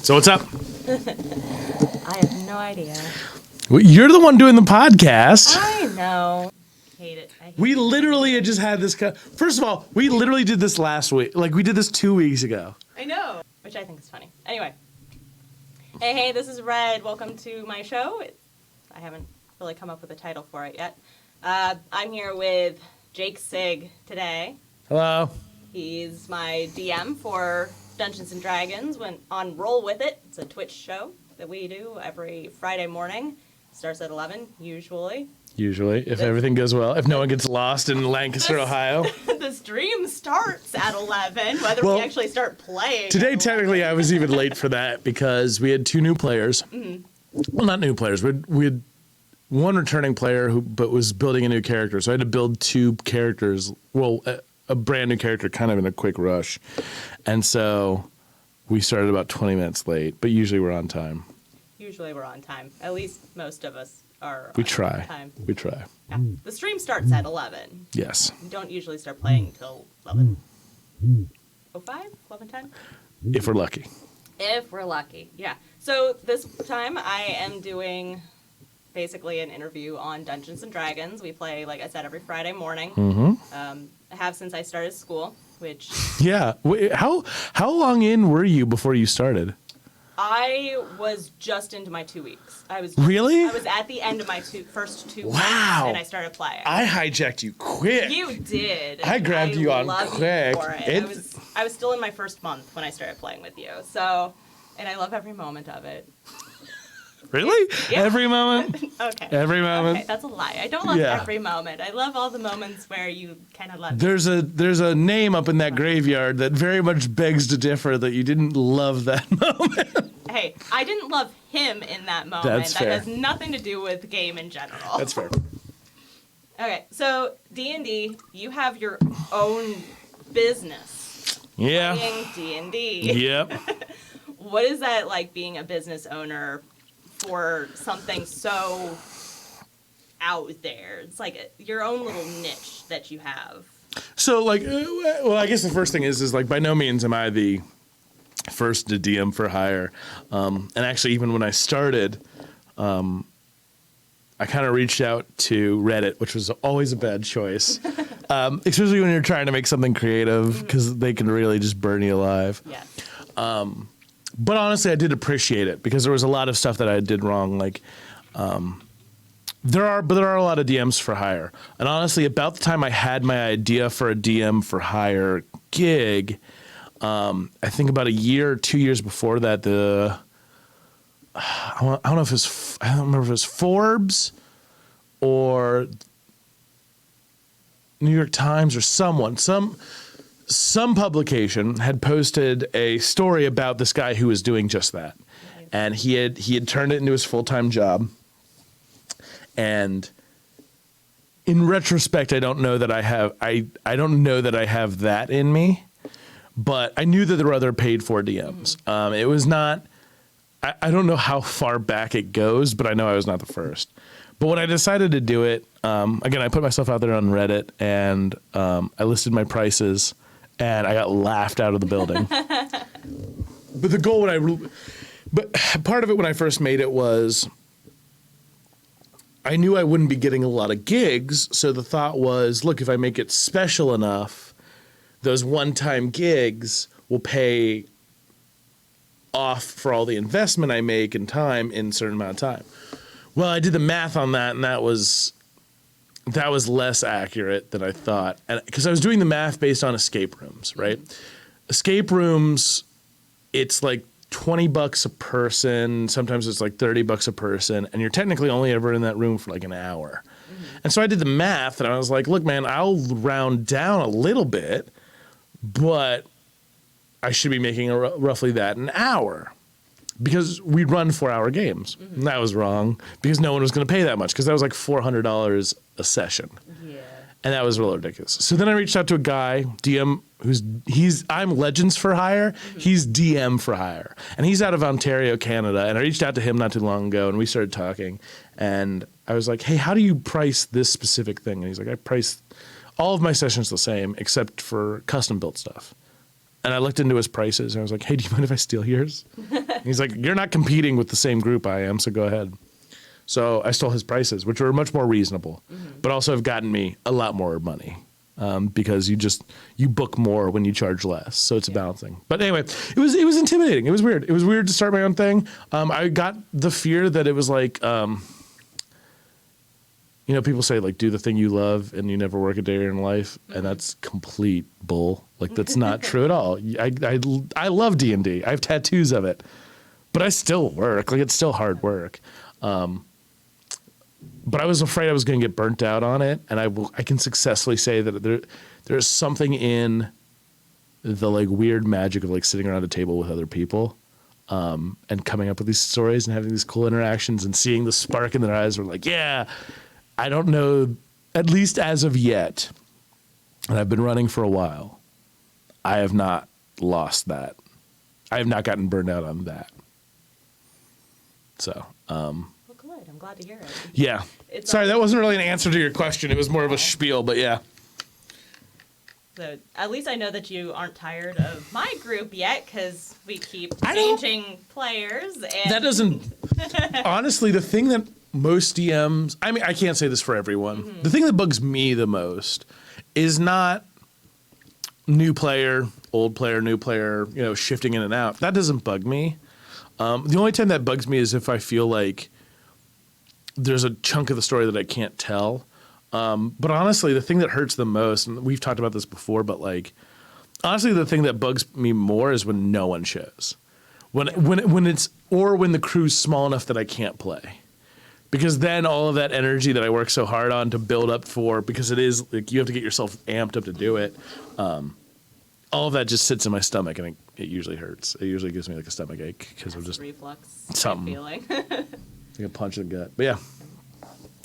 So what's up? I have no idea. Well, you're the one doing the podcast. I know. Hate it. I hate We it. literally had just had this. First of all, we literally did this last week. Like, we did this 2 weeks ago. I know. Which I think is funny. Anyway. Hey, this is Red. Welcome to my show. I haven't really come up with a title for it yet. I'm here with Jake Sig today. Hello. He's my DM for Dungeons & Dragons. Went on Roll With It. It's a Twitch show that we do every Friday morning. Starts at 11, usually. Usually, if everything goes well. If no one gets lost in Lancaster, Ohio. The stream starts at 11, whether Well, we actually start playing. Today, at 11. technically, I was even late for that because we had 2 new players. Mm-hmm. Well, not new players. We had one returning player but was building a new character. So I had to build 2 characters. Well, a brand new character kind of in a quick rush. And so we started about 20 minutes late, but usually we're on time. Usually we're on time. At least most of us are We on try. time. We try. Yeah. The stream starts at 11. Yes. We don't usually start playing until 11:05, 11:10. If we're lucky. If we're lucky, yeah. So this time I am doing basically an interview on Dungeons & Dragons. We play, like I said, every Friday morning. Mm-hmm. I have since I started school, which Yeah. How long in were you before you started? I was just into my 2 weeks. I was Really? I was at the end of my first two weeks, Wow. and I started playing. I hijacked you quick. You did. I grabbed you on love quick. You for it. I was still in my first month when I started playing with you. So, and I love every moment of it. Really? Yeah. Every moment? Okay. Every moment? Okay, that's a lie. I don't love Yeah. every moment. I love all the moments where you kind of love. There's a name up in that graveyard that very much begs to differ that you didn't love that moment. Hey, I didn't love him in that moment. That's that fair. has nothing to do with the game in general. That's fair. Okay, so D&D, you have your own business. Yeah. Playing D&D. Yep. What is that like being a business owner for something so out there? It's like your own little niche that you have. So, like, well, I guess the first thing is like, by no means am I the first to DM for hire. And actually, even when I started, I kind of reached out to Reddit, which was always a bad choice, especially when you're trying to make something creative, because they can really just burn you alive. Yes. But honestly, I did appreciate it because there was a lot of stuff that I did wrong. Like, there are a lot of DMs for hire. And honestly, about the time I had my idea for a DM for hire gig, I think about a year or 2 years before that, I don't know if it's, I don't remember if it was Forbes or New York Times or some publication had posted a story about this guy who was doing just that. And he had turned it into his full-time job. And in retrospect, I don't know that I have that in me, but I knew that there were other paid for DMs. It was not, I don't know how far back it goes, but I know I was not the first. But when I decided to do it, again, I put myself out there on Reddit and I listed my prices and I got laughed out of the building. But the goal but part of it when I first made it was I knew I wouldn't be getting a lot of gigs. So the thought was, look, if I make it special enough, those one-time gigs will pay off for all the investment I make in time in a certain amount of time. Well, I did the math on that, and that was less accurate than I thought. And because I was doing the math based on escape rooms, right? Escape rooms, it's like $20 a person. Sometimes it's like $30 a person, and you're technically only ever in that room for like an hour. And so I did the math, and I was like, look, man, I'll round down a little bit, but I should be making roughly that an hour. Because we'd run 4-hour games. And that was wrong because no one was going to pay that much because that was like $400 a session. Yeah. And that was really ridiculous. So then I reached out to a guy, DM, I'm Legends for hire. He's DM for hire. And he's out of Ontario, Canada. And I reached out to him not too long ago and we started talking. And I was like, hey, how do you price this specific thing? And he's like, I price all of my sessions the same except for custom built stuff. And I looked into his prices and I was like, hey, do you mind if I steal yours? And he's like, you're not competing with the same group I am, so go ahead. So I stole his prices, which were much more reasonable, but also have gotten me a lot more money because you book more when you charge less. So it's a balancing. But anyway, it was intimidating. It was weird. It was weird to start my own thing. I got the fear that it was like, people say like do the thing you love and you never work a day in your life, and that's complete bull. Like that's not true at all. I love D&D. I have tattoos of it, but I still work. Like it's still hard work. But I was afraid I was going to get burnt out on it, and I can successfully say that there's something in the like weird magic of like sitting around a table with other people, and coming up with these stories and having these cool interactions and seeing the spark in their eyes. We're like, yeah, I don't know, at least as of yet, and I've been running for a while, I have not lost that. I have not gotten burned out on that. So, Well, good. I'm glad to hear it. yeah. Sorry, that wasn't really an answer to your question. It was more of a spiel, but yeah. So at least I know that you aren't tired of my group yet, because we keep I don't- changing players. And That doesn't. Honestly, the thing that most DMs, I mean, I can't say this for everyone. The thing that bugs me the most is not new player, old player, new player, shifting in and out. That doesn't bug me. The only time that bugs me is if I feel like there's a chunk of the story that I can't tell. But honestly, the thing that hurts the most, and we've talked about this before, but like, honestly, the thing that bugs me more is when no one shows. When the crew's small enough that I can't play. Because then all of that energy that I work so hard on to build up for, because it is like you have to get yourself amped up to do it. All of that just sits in my stomach, and it usually hurts. It usually gives me like a stomach ache because of just reflux something. feeling. like a punch in the gut. But yeah,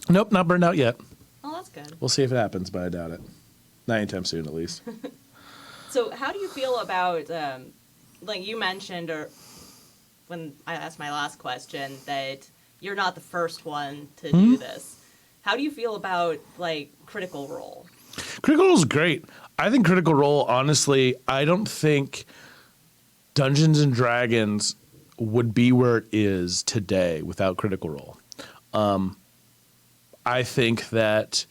nope, not burned out yet. Oh, that's good. We'll see if it happens, but I doubt it. Not anytime soon, at least. So how do you feel about, like you mentioned, or when I asked my last question, that you're not the first one to do this. How do you feel about, like, Critical Role? Critical Role is great. I think Critical Role, honestly, I don't think Dungeons and Dragons would be where it is today without Critical Role. I think that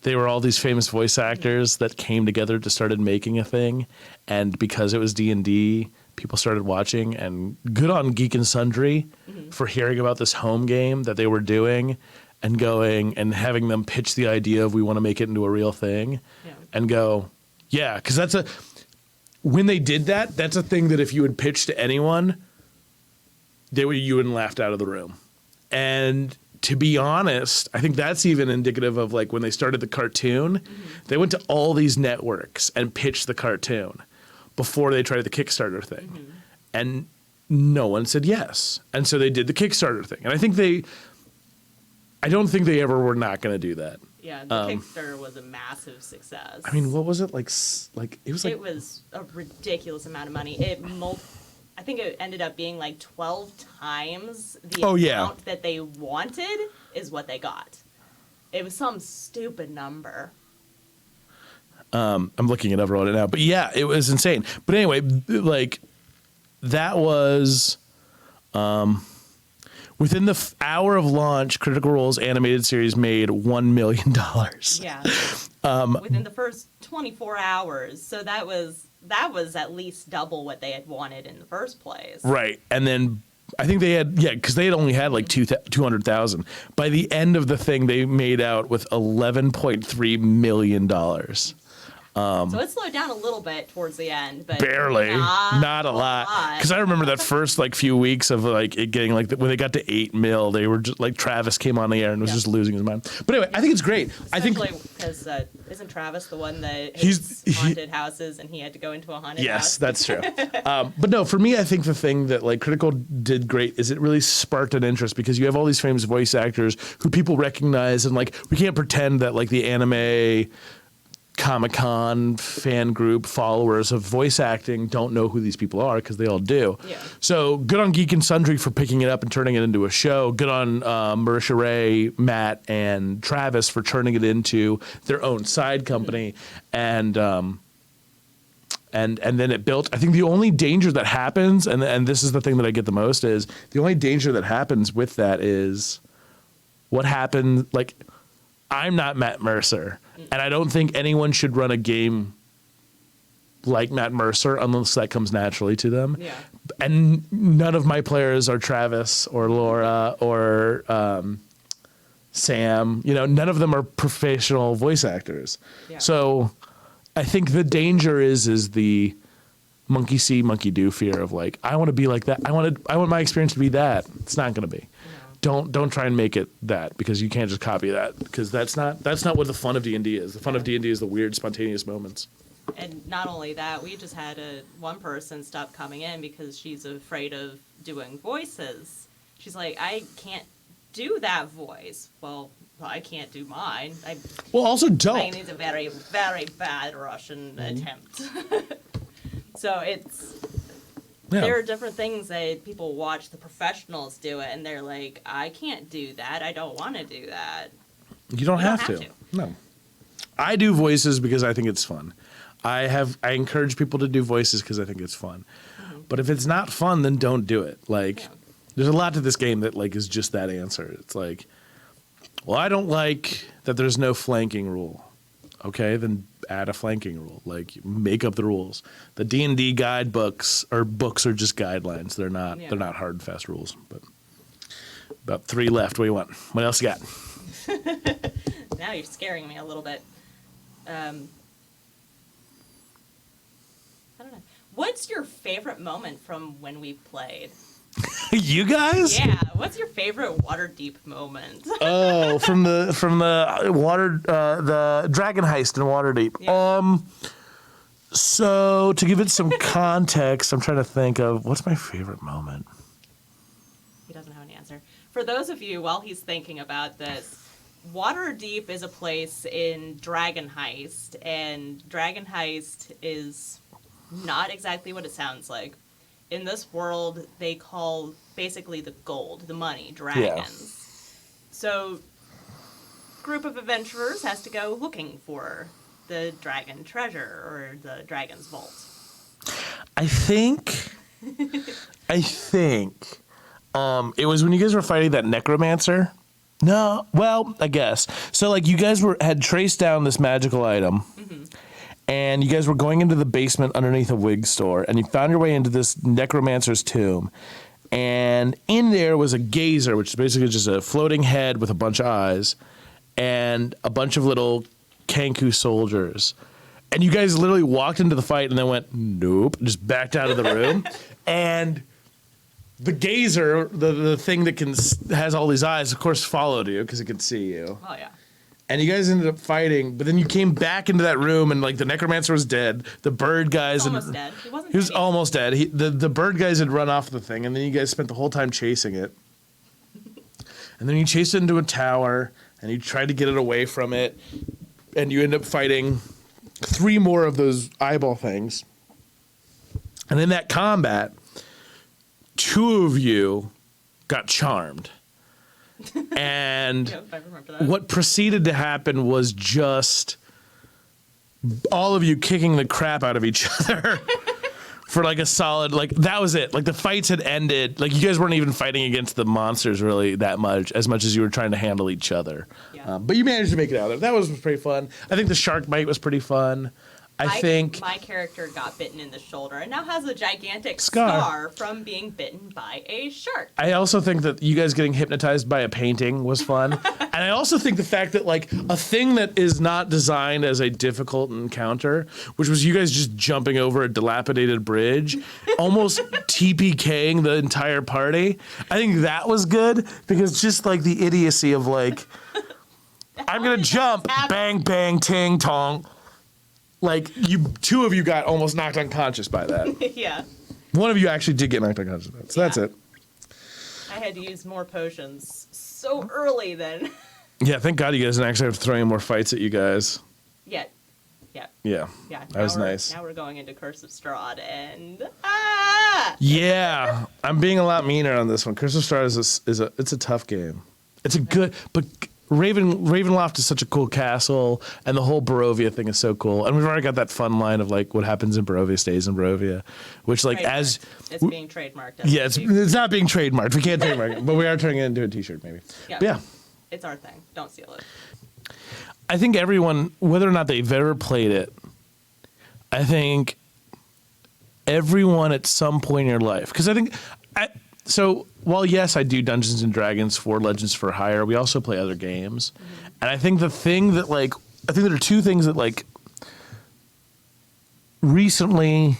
they were all these famous voice actors that came together to started making a thing, and because it was D&D, people started watching, and good on Geek and Sundry for hearing about this home game that they were doing and going and having them pitch the idea of we want to make it into a real thing and go, yeah, because when they did that, that's a thing that if you would pitch to anyone, you wouldn't laughed out of the room. And to be honest, I think that's even indicative of like when they started the cartoon, they went to all these networks and pitched the cartoon before they tried the Kickstarter thing. And no one said yes. And so they did the Kickstarter thing. And I don't think they ever were not going to do that. Yeah, the Kickstarter was a massive success. I mean, what was it like? It was like it was a ridiculous amount of money. I think it ended up being like 12 times the amount that they wanted is what they got. It was some stupid number. I'm looking it up right now, but yeah, it was insane. But anyway, like that was within the hour of launch, Critical Role's animated series made $1 million. Yeah, within the first 24 hours. So that was at least double what they had wanted in the first place. Right, and then I think they had because they had only had like 200,000. By the end of the thing, they made out with $11.3 million. So it slowed down a little bit towards the end, but barely, not a lot. Because I remember that first like few weeks of like it getting like when they got to 8 mil, they were just like Travis came on the air and was just losing his mind. But anyway, I think it's great. Especially because isn't Travis the one that hates haunted houses and he had to go into a haunted house? Yes, that's true. But no, for me, I think the thing that like Critical did great is it really sparked an interest because you have all these famous voice actors who people recognize, and like we can't pretend that like the anime Comic-Con fan group followers of voice acting don't know who these people are because they all do. Yeah. So good on Geek and Sundry for picking it up and turning it into a show. Good on Marisha Ray, Matt, and Travis for turning it into their own side company. And And then it built. I think the only danger that happens, and this is the thing that I get the most, is the only danger that happens with that is what happened. Like, I'm not Matt Mercer, and I don't think anyone should run a game like Matt Mercer unless that comes naturally to them. Yeah. And none of my players are Travis or Laura or Sam. You know, none of them are professional voice actors. Yeah. So I think the danger is the monkey see, monkey do fear of like, I want to be like that. I want my experience to be that. It's not going to be. No. Don't try and make it that, because you can't just copy that, because that's not what the fun of D&D is. The fun of D&D is the weird, spontaneous moments. And not only that, we just had one person stop coming in because she's afraid of doing voices. She's like, I can't do that voice. Well, I can't do mine. Well, also I don't. think it's a very, very bad Russian attempt. So Yeah. there are different things that people watch the professionals do it, and they're like, I can't do that. I don't want to do that. You don't have to. No. I do voices because I think it's fun. I encourage people to do voices because I think it's fun. Mm-hmm. But if it's not fun, then don't do it. Like, Yeah. there's a lot to this game that like is just that answer. It's like, well, I don't like that there's no flanking rule. Okay, then add a flanking rule. Like, make up the rules. The D&D guidebooks or books are just guidelines. They're not hard and fast rules. But about 3 left. What do you want? What else you got? Now you're scaring me a little bit. I don't know. What's your favorite moment from when we played? You guys? Yeah, what's your favorite Waterdeep moment? Oh, from the water, the dragon heist in Waterdeep. Yeah. So to give it some context, I'm trying to think of what's my favorite moment. He doesn't have an answer. For those of you, while he's thinking about this, Waterdeep is a place in Dragon Heist, and Dragon Heist is not exactly what it sounds like. In this world, they call basically the gold, the money, dragons. So, group of adventurers has to go looking for the dragon treasure or the dragon's vault. I think it was when you guys were fighting that necromancer. No, well, I guess. So like you guys had traced down this magical item. Mm-hmm. And you guys were going into the basement underneath a wig store, and you found your way into this necromancer's tomb. And in there was a gazer, which is basically just a floating head with a bunch of eyes, and a bunch of little Kenku soldiers. And you guys literally walked into the fight and then went, nope, just backed out of the room. And the gazer, the thing that has all these eyes, of course, followed you because it could see you. Oh, yeah. And you guys ended up fighting, but then you came back into that room, and like the necromancer was dead. The bird guys Almost dead. He wasn't He was dead yet. almost dead. The bird guys had run off the thing, and then you guys spent the whole time chasing it. And then you chased it into a tower, and you tried to get it away from it, and you end up fighting 3 more of those eyeball things. And in that combat, 2 of you got charmed. And Yep, I remember that. what proceeded to happen was just all of you kicking the crap out of each other for like a solid, like that was it. Like the fights had ended. Like you guys weren't even fighting against the monsters really that much, as much as you were trying to handle each other. Yeah. But you managed to make it out of it. That was pretty fun. I think the shark bite was pretty fun. I think my character got bitten in the shoulder and now has a gigantic Scar. scar from being bitten by a shark. I also think that you guys getting hypnotized by a painting was fun. And I also think the fact that like a thing that is not designed as a difficult encounter, which was you guys just jumping over a dilapidated bridge, almost TPKing the entire party. I think that was good because just like the idiocy of like, I'm going to jump, bang, bang, ting, tong. Like, 2 of you got almost knocked unconscious by that. Yeah. One of you actually did get knocked unconscious by that. So that's Yeah. it. I had to use more potions so early then. Yeah, thank God you guys didn't actually have to throw any more fights at you guys. Yeah. Yeah. Yeah. That was nice. Now we're going into Curse of Strahd and Yeah, I'm being a lot meaner on this one. Curse of Strahd it's a tough game. It's a good, but Ravenloft is such a cool castle, and the whole Barovia thing is so cool. And we've already got that fun line of like, what happens in Barovia stays in Barovia, which like Trademarked. It's being trademarked. yeah, it's not being trademarked. We can't trademark it, but we are turning it into a T-shirt maybe. Yeah. But yeah. It's our thing. Don't steal it. I think everyone, whether or not they've ever played it, I think everyone at some point in your life, because I think, so while yes, I do Dungeons and Dragons for Legends for Hire, we also play other games. And I think the thing that like, I think there are two things that like recently,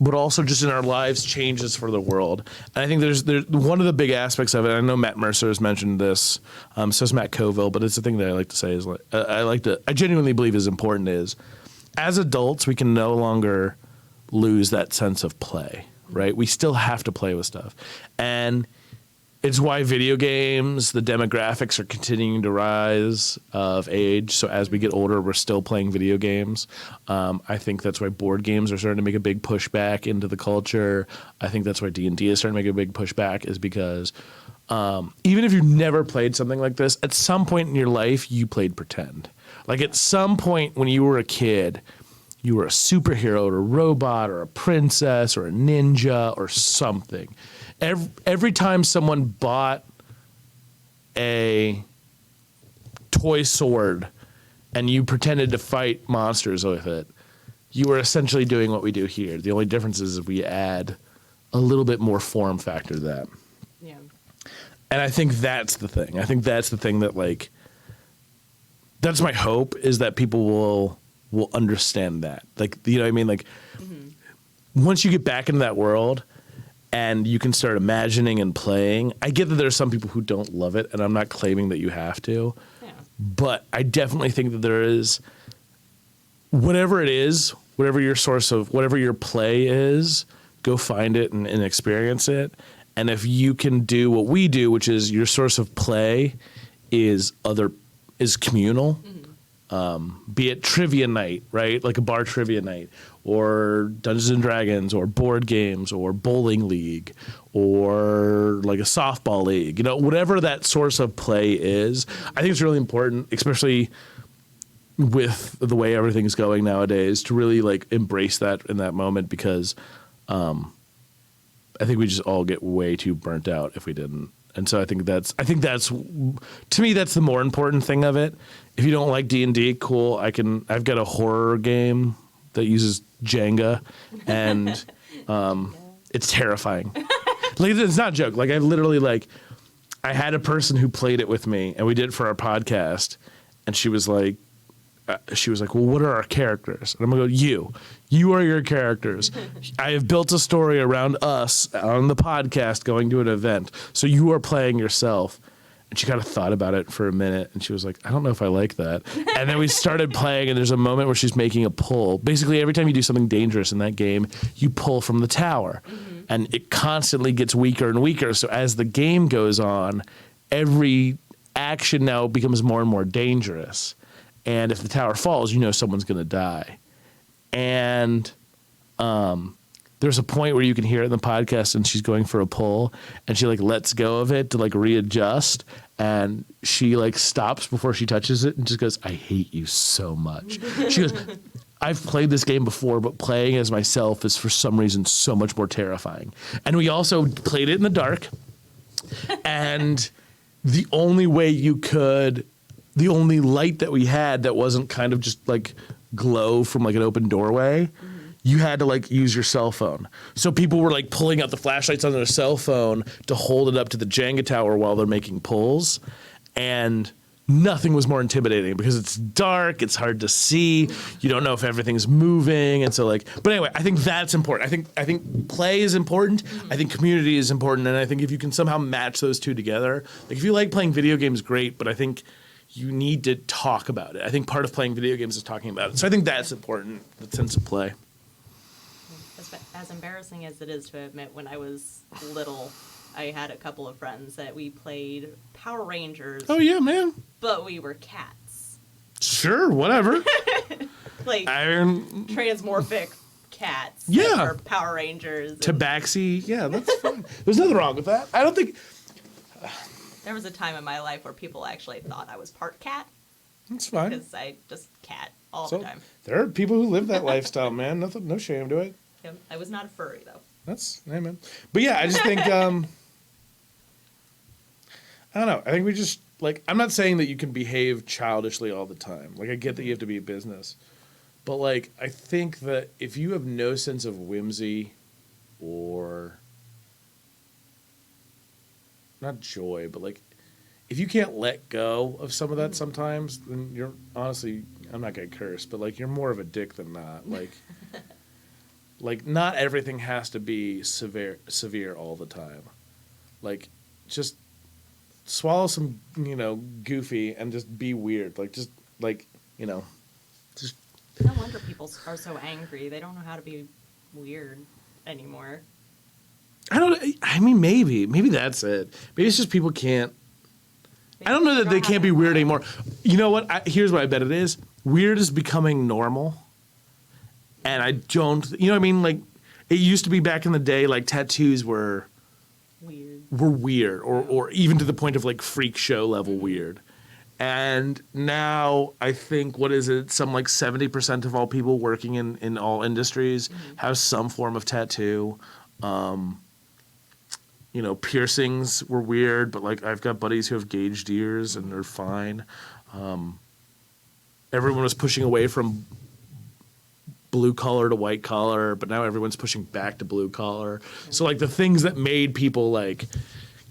but also just in our lives changes for the world. And I think there's one of the big aspects of it. I know Matt Mercer has mentioned this, so has Matt Coville, but it's the thing that I like to say is like, I genuinely believe is important is as adults, we can no longer lose that sense of play, right? We still have to play with stuff. And it's why video games, the demographics are continuing to rise of age. So as we get older, we're still playing video games. I think that's why board games are starting to make a big pushback into the culture. I think that's why D&D is starting to make a big pushback is because even if you've never played something like this, at some point in your life, you played pretend. Like at some point when you were a kid, you were a superhero or a robot or a princess or a ninja or something. Every time someone bought a toy sword and you pretended to fight monsters with it, you were essentially doing what we do here. The only difference is if we add a little bit more form factor to that. Yeah. And I think that's the thing. I think that's the thing that like, that's my hope is that people will understand that. Like, you know what I mean? Like once you get back into that world and you can start imagining and playing, I get that there are some people who don't love it and I'm not claiming that you have to, but I definitely think that there is whatever it is, whatever your source of, whatever your play is, go find it and experience it. And if you can do what we do, which is your source of play is communal, be it trivia night, right? Like a bar trivia night, or Dungeons and Dragons, or board games, or bowling league, or like a softball league, you know, whatever that source of play is. I think it's really important, especially with the way everything's going nowadays, to really like embrace that in that moment because I think we just all get way too burnt out if we didn't. And so I think that's to me that's the more important thing of it. If you don't like D&D, cool. I've got a horror game that uses Jenga, and it's terrifying. Like it's not a joke. Like I've literally like I had a person who played it with me, and we did it for our podcast, and she was like, well, what are our characters? And I'm gonna go, you are your characters. I have built a story around us on the podcast going to an event. So you are playing yourself. And she kind of thought about it for a minute and she was like, I don't know if I like that. And then we started playing and there's a moment where she's making a pull. Basically, every time you do something dangerous in that game, you pull from the tower. And it constantly gets weaker and weaker. So as the game goes on, every action now becomes more and more dangerous. And if the tower falls, you know someone's going to die. And there's a point where you can hear it in the podcast and she's going for a pull and she like lets go of it to like readjust. And she like stops before she touches it and just goes, I hate you so much. She goes, I've played this game before, but playing as myself is for some reason so much more terrifying. And we also played it in the dark. And the only light that we had that wasn't kind of just like glow from like an open doorway, you had to like use your cell phone. So people were like pulling out the flashlights on their cell phone to hold it up to the Jenga tower while they're making pulls. And nothing was more intimidating because it's dark, it's hard to see, you don't know if everything's moving. And so like, but anyway, I think that's important. I think play is important. I think community is important. And I think if you can somehow match those two together, like if you like playing video games, great, but I think you need to talk about it. I think part of playing video games is talking about it. So I think that's important, the sense of play. As embarrassing as it is to admit, when I was little, I had a couple of friends that we played Power Rangers. Oh, yeah, man. But we were cats. Sure, whatever. Like transmorphic cats. Yeah. Or Power Rangers. Tabaxi. Yeah, that's fine. There's nothing wrong with that. I don't think... There was a time in my life where people actually thought I was part cat That's fine. because I just cat all So the time. there are people who live that lifestyle, man. Nothing, no shame to it. Yep. I was not a furry though. That's, hey, man. But yeah, I just think, I don't know. I think we just, like, I'm not saying that you can behave childishly all the time. Like, I get that you have to be a business. But, like, I think that if you have no sense of whimsy or, not joy, but, like, if you can't let go of some of that sometimes, then you're, honestly, I'm not going to curse, but, like, you're more of a dick than not. Like, not everything has to be severe all the time. Like, just swallow some, goofy and just be weird. Like, just, like, just. No wonder people are so angry. They don't know how to be weird anymore. I mean, maybe that's it. Maybe it's just people can't. I don't know that they can't be weird anymore. You know what? Here's what I bet it is. Weird is becoming normal. And I don't, you know what I mean? Like, it used to be back in the day, like, tattoos were weird, or even to the point of, like, freak show level weird. And now I think, what is it? Some, like, 70% of all people working in all industries have some form of tattoo. Piercings were weird, but, like, I've got buddies who have gauged ears and they're fine. Everyone was pushing away from blue collar to white collar, but now everyone's pushing back to blue collar. So, like, the things that made people like,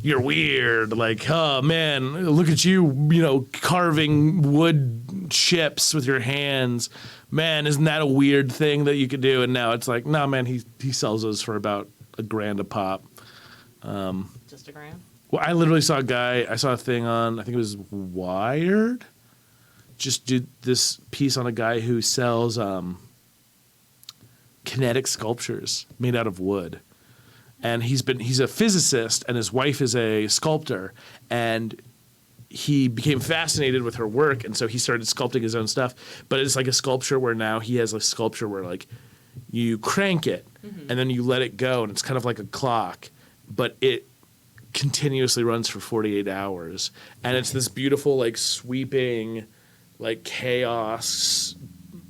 you're weird, like, oh man, look at you, carving wood ships with your hands. Man, isn't that a weird thing that you could do? And now it's like, nah, man, he sells those for about $1,000 a pop. Just a grand? Well, I literally saw a thing on, I think it was Wired, just did this piece on a guy who sells kinetic sculptures made out of wood. And he's a physicist and his wife is a sculptor, and he became fascinated with her work, and so he started sculpting his own stuff. But it's like a sculpture where now he has a sculpture where, like, you crank it and then you let it go, and it's kind of like a clock, but it continuously runs for 48 hours. And it's this beautiful, like, sweeping, like, chaos,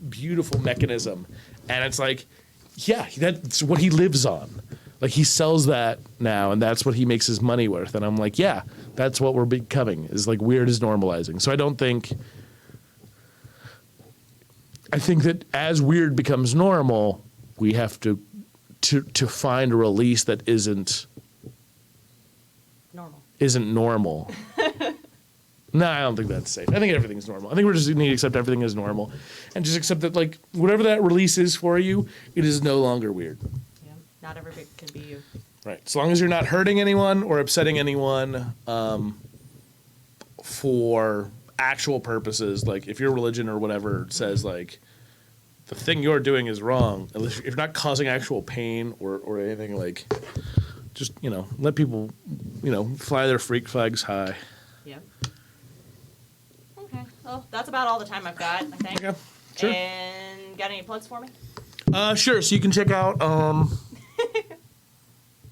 beautiful mechanism. And it's like, yeah, that's what he lives on. Like, he sells that now, and that's what he makes his money worth. And I'm like, yeah, that's what we're becoming, is, like, weird is normalizing. So I think that as weird becomes normal, we have to find a release that isn't normal. No, I don't think that's safe. I think everything's normal. I think we just need to accept everything as normal, and just accept that, like, whatever that release is for you, it is no longer weird. Yeah, not everybody can be you. Right. As long as you're not hurting anyone or upsetting anyone for actual purposes, like if your religion or whatever says, like, the thing you're doing is wrong, unless if you're not causing actual pain or anything, like, just, let people, fly their freak flags high. Yep. Okay. Well, that's about all the time I've got, I think. Okay. Sure. And got any plugs for me? Sure. So you can check out.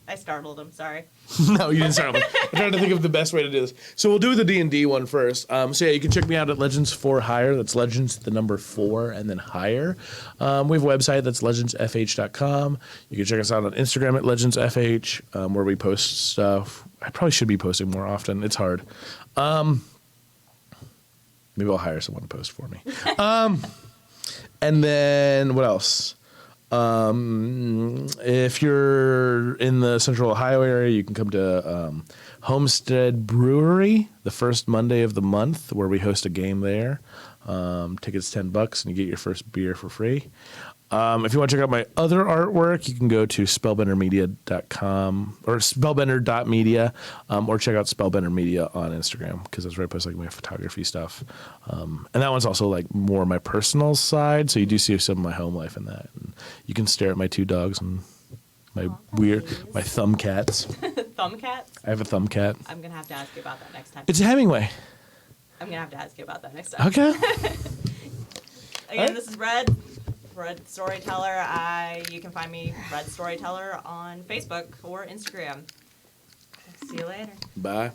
I startled him. Sorry. No, you didn't startle me. I'm trying to think of the best way to do this. So we'll do the D&D one first. So yeah, you can check me out at Legends 4 Hire. That's Legends, the number 4, and then Hire. We have a website that's legendsfh.com. You can check us out on Instagram at legendsfh, where we post stuff. I probably should be posting more often. It's hard. Maybe I'll hire someone to post for me. And then what else? If you're in the Central Ohio area, you can come to Homestead Brewery the first Monday of the month, where we host a game there. Tickets $10, and you get your first beer for free. If you want to check out my other artwork, you can go to spellbendermedia.com or spellbender.media, or check out Spellbender Media on Instagram, because that's where I post, like, my photography stuff. And that one's also, like, more my personal side, so you do see some of my home life in that. And you can stare at my 2 dogs and my my thumb cats. Thumb cats? I have a thumb cat. I'm going to have to ask you about that next time. It's a Hemingway. I'm going to have to ask you about that next time. Okay. Again, This is Red Storyteller. You can find me, Red Storyteller, on Facebook or Instagram. See you later. Bye.